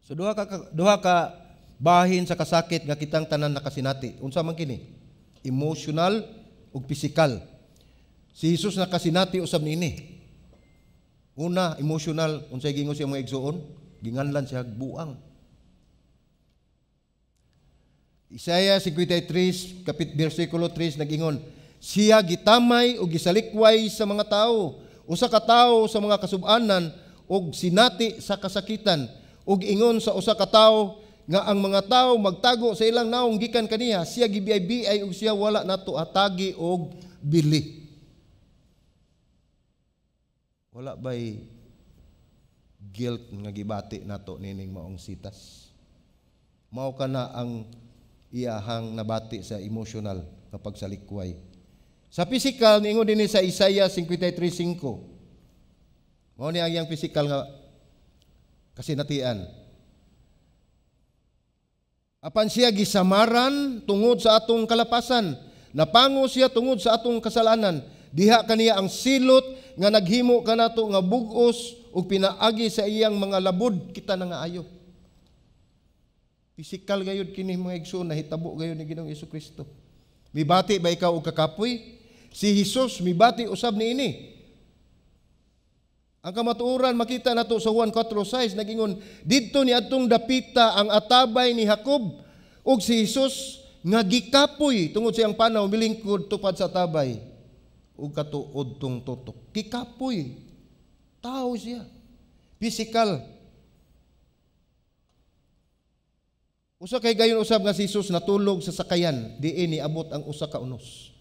So duha ka bahin sa kasakit nga kitang tanan nakasinati. Unsa man kini? Emotional ug physical. Si Jesus nakasinati usab niini. Una, emotional, unsay gingon siya mga igsuon? Ginganlan siya buang. Isaiah 53 versikulo 3 nagingon, siya gitamay ug gisalikway sa mga tao, usa ka tawo sa mga kasub-anan ug sinati sa kasakitan, ug ingon sa usa ka tawo nga ang mga tao magtago sa ilang naong gikan kaniya, siya gibiay-biay ug siya wala nato atagi og bili. Wala ba'y guilt nga gibati nato nining maong sitas? Mao kana ang iyahang nabati sa emotional kapag sa likway. Sa physical, niingon din sa Isaiah 53:5. Mao ni ang iyang physical nga kasinatian. Apan siya gisamaran tungod sa atong kalapasan, napango siya tungod sa atong kasalanan. Diha kaniya ang silot nga naghimo kanato nga bug-os ug pinaagi sa iyang mga labod kita na nga ayo. Physical gayud kini mga igsoon, nahitabo gayud ni Ginoong Jesucristo. Mibati ba ikaw og kakapoy? Si Jesus mibati usab niini. Ang kamatuoran makita nato sa Juan 4:6 nagingon didto ni adtong dapita ang atabay ni Jacob ug si Jesus nga gikapoy tungod siyang panaw milingkod tupad sa atabay ug katuod tong tutok. Gikapoy. Tao siya. Physical. Usa kay gayon usab nga si Jesus natulog sa sakayan diin ni abot ang usa ka unos.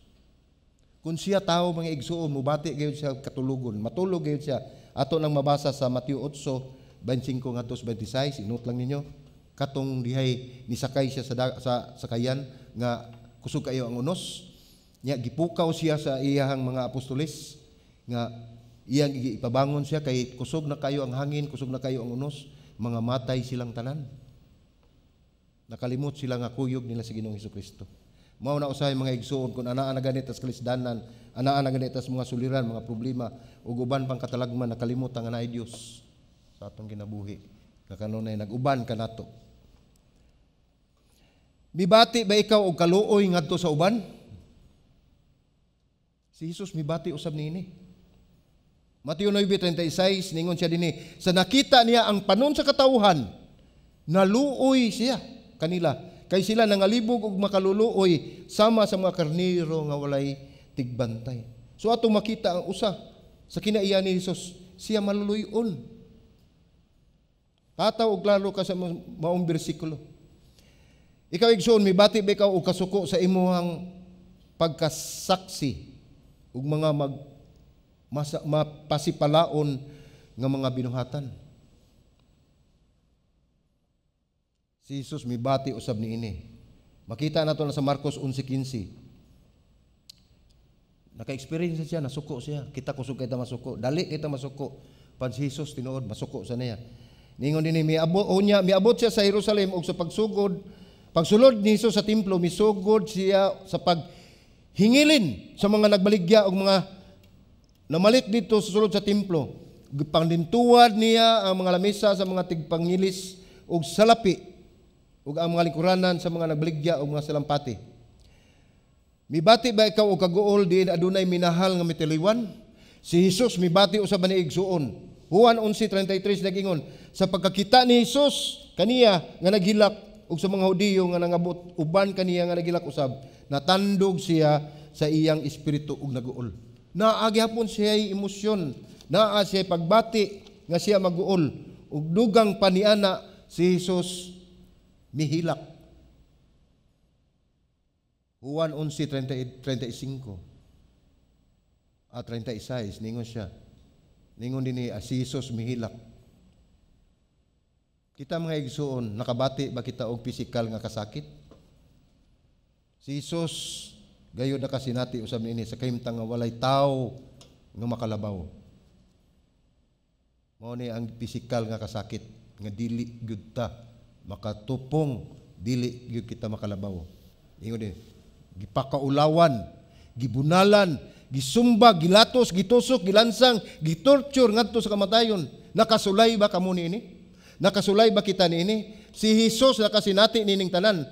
Kung siya tao mga igsuon mubati gayon siya katulugon, matulog gayon siya. Ato nang mabasa sa Mateo 8:25 ngadto 26, inut lang ninyo. Katong dihay nisakay siya sa sakayan nga kusog kayo ang unos. Nya gipukaw siya sa iyang mga apostoles nga iyang ipabangon siya kay kusog na kayo ang hangin, kusog na kayo ang unos, mga matay silang tanan. Nakalimot sila nga kuyog nila sa Ginoong Hesukristo. Mao na usahay mga igsuon kung anaa na ganit as kalisdanan, anaa na ganit as mga suliran, mga problema ug uban pang katalagman nakalimot ang anay Dios sa atong kinabuhi. Kakanunay nag-uban kanato. Mibati ba ikaw og kaluoy ngadto sa uban? Si Jesus mibati usab niini. Mateo 9:36 ningon siya dinhi, sa nakita niya ang panon sa katawhan, naluoy siya kanila. Kay sila nangalibog og makaluluoy sama sa mga karnero nga walay tigbantay. So atong makita ang usa sa kinaiya ni Jesus, siya maluluyon. Kataw og lalo ka sa maong bersikulo. Ikaw igsoon mibati ba ikaw og kasuko sa imuhang pagkasaksi ug mga mapasipalaon nga mga binuhatan. Si Jesus mibati usab niini. Makita nato na sa Marcos 11:15. Naka-experience siya, nasuko siya. Kita kusog kita masuko. Dali kita masuko. Pan si Jesus tinuod masuko sa niya. Ningon dinhi miabot siya sa Jerusalem ug sa pagsulod ni Jesus sa templo misugod siya sa paghingilin sa mga nagbaligya ug mga namalit dito sa sulod sa templo. Panglintuwad niya ang mga lamesa sa mga tigpangilis ug salapi ug ang mga lingkuranan sa mga nagbaligya ug mga salampati. Mibati ba ikaw og kaguol diin adunay minahal nga mitiliwan? Si Jesus mibati usab ni igsuon. Juan 11:33 nagingon, sa pagkakita ni Jesus kaniya nga naghilak ug sa mga Hudiyo nga nangabot uban kaniya nga naghilak usab, natandog siya sa iyang espiritu ug naguol. Naa gyapon siya emosyon, naa siya pagbati nga siya maguol ug dugang paniana si Jesus mihilak. Juan 11:35 at 36 ningon siya. Ningon dinhi si Jesus mihilak. Kita mga igsuon, nakabati ba kita og pisikal nga kasakit? Si Jesus gayud na kasinati usab niini sa kahimtang nga walay tawo nga makalabaw. Mao ni ang pisikal nga kasakit nga dili gyud ta makatupong, dili gyud kita makalabaw. Ingon din, gipakaulawan, gibunalan, gisumbag, gilatos, gitusok, gilansang, gitorture ngadto sa kamatayon. Nakasulay ba kamo niini? Nakasulay ba kita niini? Si Jesus nakasinati nining tanan.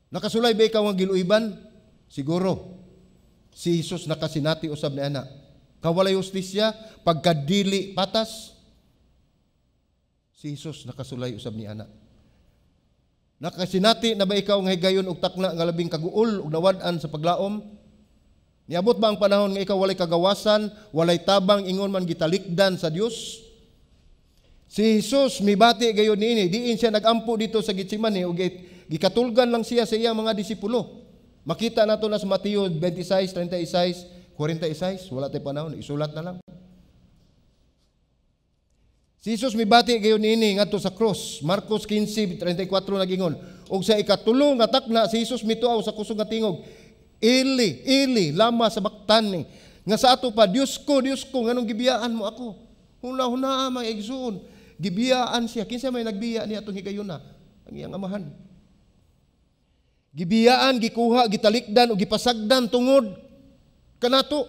Nakasulay ba ikaw nga giluiban? Siguro. Si Jesus nakasinati usab ni ana. Kawalay hustisya, pagkadili patas. Si Jesus nakasulay usab ni ana. Nakasinati na ba ikaw nga higayon og takna nga labing kaguol ug nawad-an sa paglaom? Niabot ba ang panahon nga ikaw walay kagawasan, walay tabang ingon man gitalikdan sa Dios? Si Jesus mibati gayon niini, diin siya nagampo dito sa Getsemane ug gikatulgan lang siya sa iyang mga disipulo. Makita nato na sa Mateo 26:36, 46, wala tay panahon, isulat na lang. Si Jesus mibati gayon niini ngadto sa cross. Marcos 15:34 nagingon, ug sa ikatulo nga takna si Jesus mituaw sa kusog nga tingog, Eli, Eli, lama sabachthani. Nga sa ato pa, Dios ko, nganong gibiyaan mo ako? Huna-huna mga igsoon, gibiyaan siya. Kinsa may nagbiya niya atong higayon na? Ang iyang amahan. Gibiyaan, gikuha, gitalikdan o gipasagdan tungod kanato.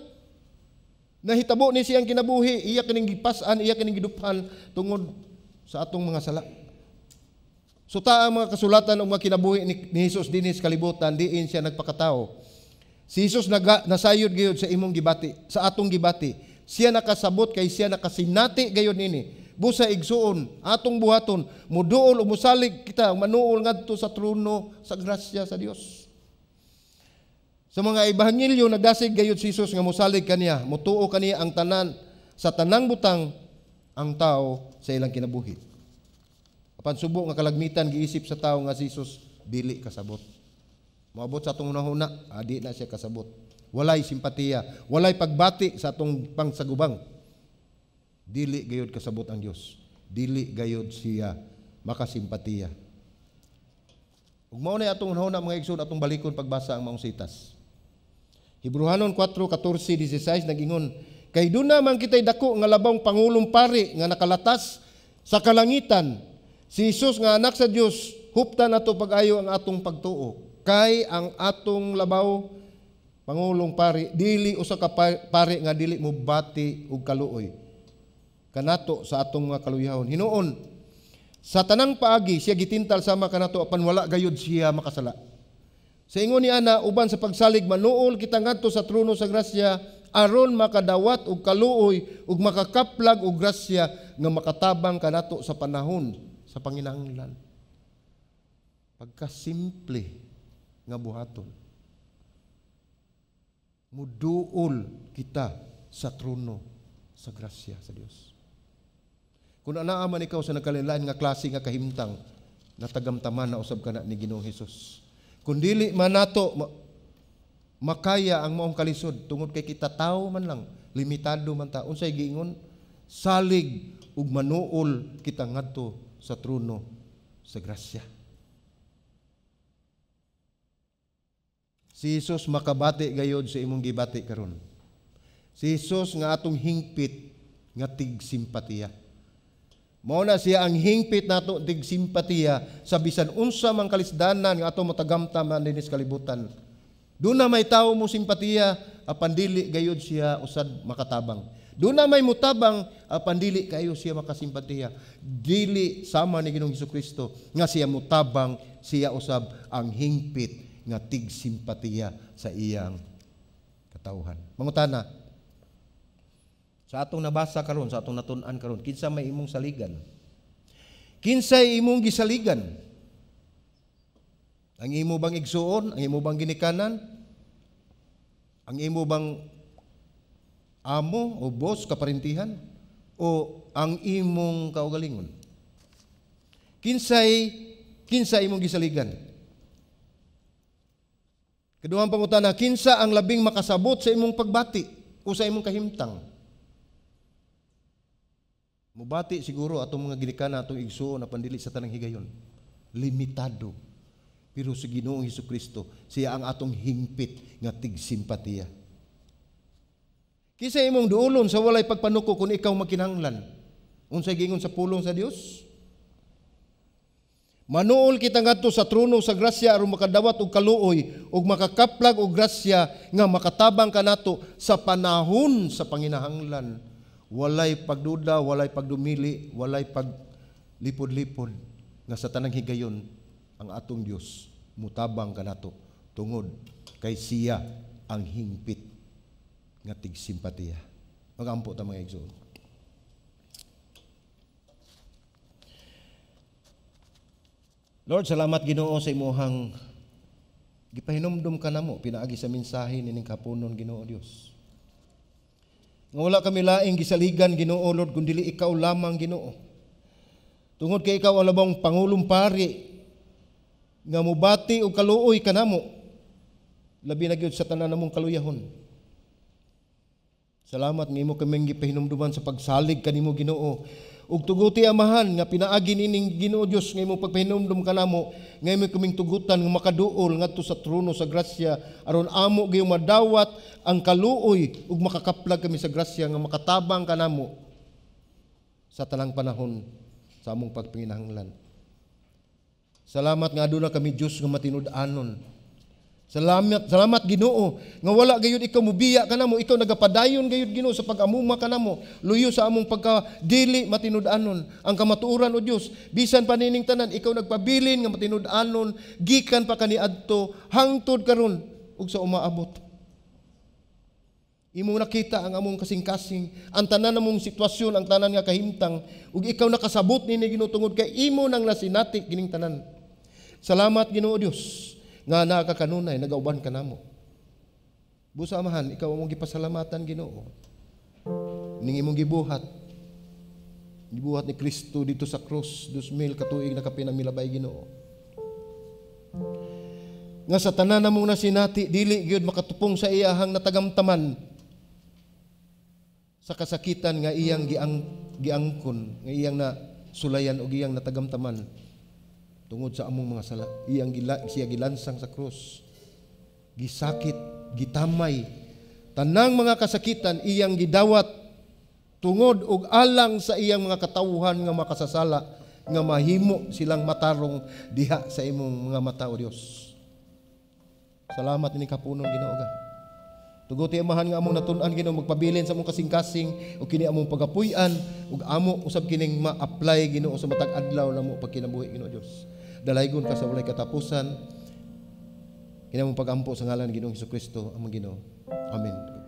Nahitabo ni siyang kinabuhi, iya kining gipasan, iya kining giduphan tungod sa atong mga sala. So ang mga kasulatan o mga kinabuhi ni Jesus dinis kalibutan, diin siya nagpakatao. Si Jesus nasayod gyud sa imong gibati, sa atong gibati, Siya nakasabot kay siya nakasinati gayon nini. Busa igsuon, atong buhaton, muduol o musalig kita, manuol ngadto sa trono sa grasya sa Dios. Sa mga ebanghelyo nagdasig gayud si Jesus nga musalig kaniya, mutuo kaniya ang tanan sa tanang butang ang tao sa ilang kinabuhi. Apan subo nga kalagmitan giisip sa tao nga si Jesus dili kasabot. Moabot sa atong hunahuna, adi na siya kasabot. Walay simpatiya, walay pagbati sa atong pangsagubang. Dili gayud kasabot ang Dios. Dili gayud siya makasimpatiya. Ug mao na atong hunahuna mga igsoon atong balikon pagbasa ang maong sitas. Hebrehanon 4:14-16 nagingon, kay duna man kitay dako nga labang pangulong pari nga nakalatas sa kalangitan, si Jesus nga anak sa Dios, huptan nato pag-ayo ang atong pagtuo. Kay ang atong labaw pangulong pari dili usa ka pari nga dili mo bati og kaluoy kanato sa atong mga kaluyahon. Hinuon sa tanang paagi siya gitintal sama kanato apan wala gayud siya makasala. Sa ingon ni ana uban sa pagsalig manuol kita ngadto sa trono sa grasya aron makadawat og kaluoy ug makakaplag og grasya nga makatabang kanato sa panahon sa panginahanglan. Pagkasimple nga buhaton. Muduol kita sa trono sa grasya sa Dios. Kung anaa man ikaw sa nagkalilain nga klase nga kahimtang natagamtaman na usab kana ni Ginoong Hesus. Kung dili man nato makaya ang maong kalisod tungod kay kita tao man lang, limitado man ta. Unsay giingon? Salig ug manuol kita ngadto sa trono sa grasya. Si Jesus makabati gayod sa imong gibati karon. Si Jesus nga atong hingpit nga tig simpatiya. Mao na siya ang hingpit nato tig simpatiya sa bisan unsa man kalisdanan nga atong matagamtam dinis kalibutan. Doon na may tao mo simpatiya apan dili gayod siya usad makatabang. Doon na may mutabang apan dili kayo siya makasimpatiya. Dili sama ni Ginoong Hesukristo nga siya mutabang, siya usab ang hingpit nga tig simpatiya sa iyang katawhan. Mangutana, sa atong nabasa karon, sa atong natun-an karon, kinsa may imong saligan? Kinsay imong gisaligan? Ang imo bang igsuon? Ang imo bang ginikanan? Ang imo bang amo o boss, kaparintihan? O ang imong kaugalingon? Kinsay imong gisaligan? Kaduhang pangutana, kinsa ang labing makasabot sa imong pagbati o sa imong kahimtang? Mubati siguro atong mga ginikanan, atong igsuon na pandili sa tanang higayon. Limitado. Pero sa Ginoong Hesukristo, siya ang atong hingpit nga tig simpatiya. Kinsa imong duolon sa walay pagpanuko kung ikaw makinahanglan? Unsay gingon sa pulong sa Dios? Manuol kita ngadto sa trono sa grasya aron makadawat og kaluoy ug makakaplag og grasya nga makatabang kanato sa panahon sa panginahanglan. Walay pagduda, walay pagdumili, walay paglipod-lipod nga sa tanang higayon ang atong Dios mutabang kanato tungod kay siya ang hingpit nga tig simpatiya. Magampo ta mga igsoon. Lord, salamat Ginoo sa imuhang gipahinumdum ka namo pinaagi sa mensahe nining kapunon Ginoo Dios. Nga wala kami laing gisaligan Ginoo Lord kundi ikaw lamang Ginoo. Tungod kay ikaw ang labang pangulong pari nga mubati og kaluoy kanamo labi na gyud sa tanan namong kaluyahon. Salamat nga imo kaming gipahinumduman sa pagsalig kanimo Ginoo. Ug tuguti amahan nga pinaagi nining Ginoo Dios nga imong pagpahinumdum kanamo nga imo kaming tugutan nga makaduol ngadto sa trono sa grasya aron amo gayong madawat ang kaluoy ug makakaplag kami sa grasya nga makatabang kanamo sa tanang panahon sa among pagpanginahanglan. Salamat nga aduna kami Dios nga matinud-anon. Salamat Ginoo nga wala gayud ikaw mubiya kanamo, ikaw nagapadayon gayud Ginoo sa pag-amuma kanamo, luyo sa among pagkadili matinud-anon. Ang kamatuoran o Dios, bisan pa nining tanan ikaw nagpabilin nga matinud-anon gikan pa kaniadto hangtod karon ug sa umaabot. Imo nakita ang among kasing-kasing, ang tanan namong sitwasyon, ang tanan nga kahimtang, ug ikaw nakasabot nini Ginoo tungod kay imo nang nasinati kining tanan. Salamat Ginoo Dios nga nakakanunay nagauban ka namo. Busa amahan, ikaw among gipasalamatan Ginoo. Ning imong gibuhat ni Kristo dito sa krus 2000 katuig na kapinamilabay Ginoo. Nga sa tanan namong nasinati dili gyud makatupong sa iyahang natagamtaman sa kasakitan nga iyang giangkon, nga iyang na sulayan o iyang natagamtaman tungod sa among mga sala. Siya gilansang sa krus, gisakit, gitamay, tanang mga kasakitan iyang gidawat tungod og alang sa iyang mga katawhan nga makasasala nga mahimo silang matarong diha sa imong mga mata o Dios. Salamat ni kapunong Ginoo ga. Tuguti amahan nga among natun-an Ginoo magpabilin sa among kasing-kasing ug kini among pagapuy-an ug amo usab kining ma-apply Ginoo sa matag adlaw namo pagkinabuhi Ginoo Dios. Dalaygon ka sa walay katapusan. Kini among pagampo sa ngalan ni Ginoong Hesukristo among Ginoo. Amen.